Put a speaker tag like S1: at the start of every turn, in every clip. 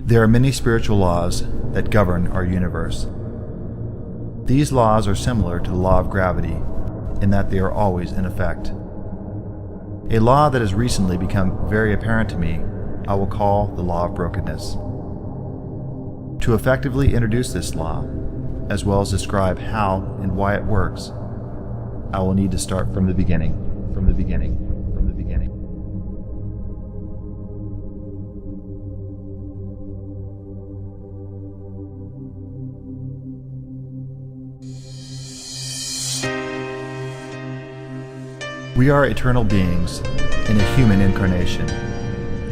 S1: There are many spiritual laws that govern our universe. These laws are similar to the law of gravity in that they are always in effect. A law that has recently become very apparent to me, I will call the Law of Brokenness. To effectively introduce this law, as well as describe how and why it works, I will need to start from the beginning. We are eternal beings in a human incarnation.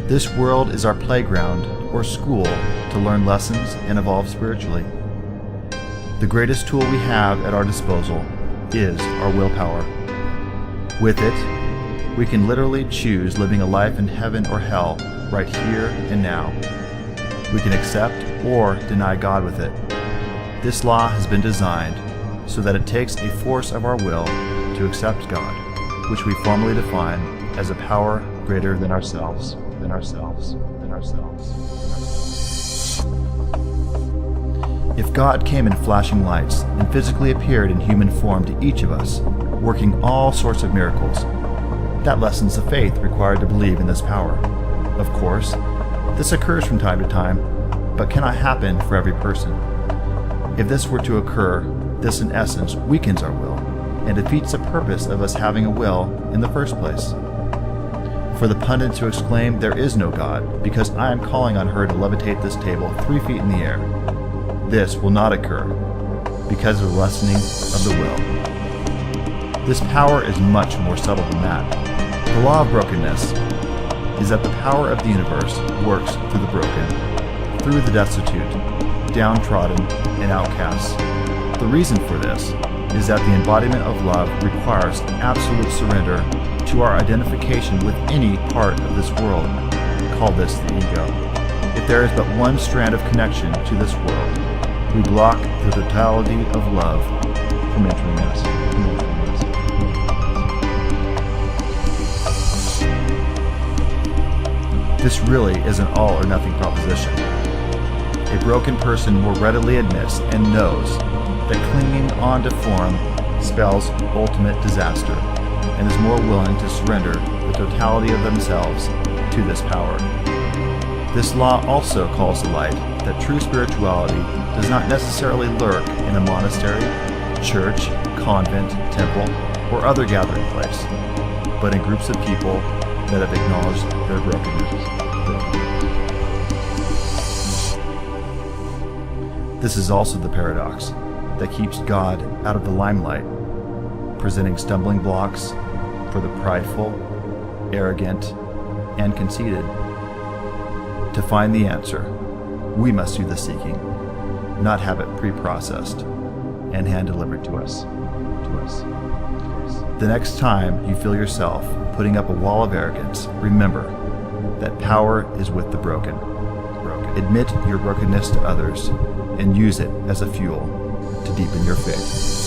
S1: This world is our playground or school to learn lessons and evolve spiritually. The greatest tool we have at our disposal is our willpower. With it, we can literally choose living a life in heaven or hell right here and now. We can accept or deny God with it. This law has been designed so that it takes a force of our will to accept God, which we formally define as a power greater than ourselves. If God came in flashing lights and physically appeared in human form to each of us, working all sorts of miracles, that lessens the faith required to believe in this power. Of course, this occurs from time to time, but cannot happen for every person. If this were to occur, this in essence weakens our will and defeats the purpose of us having a will in the first place. For the pundit to exclaim, "There is no God, because I am calling on her to levitate this table 3 feet in the air," this will not occur because of the lessening of the will. This power is much more subtle than that. The law of brokenness is that the power of the universe works through the broken, through the destitute, downtrodden, and outcasts. The reason for this is that the embodiment of love requires absolute surrender to our identification with any part of this world. Call this the ego. If there is but one strand of connection to this world, we block the totality of love from entering us. This really is an all or nothing proposition. A broken person more readily admits and knows that clinging on to form spells ultimate disaster, and is more willing to surrender the totality of themselves to this power. This law also calls to light that true spirituality does not necessarily lurk in a monastery, church, convent, temple, or other gathering place, but in groups of people that have acknowledged their brokenness. This is also the paradox that keeps God out of the limelight, presenting stumbling blocks for the prideful, arrogant, and conceited. To find the answer, we must do the seeking, not have it pre-processed and hand-delivered to us. The next time you feel yourself putting up a wall of arrogance, remember that power is with the broken. Admit your brokenness to others and use it as a fuel to deepen your faith.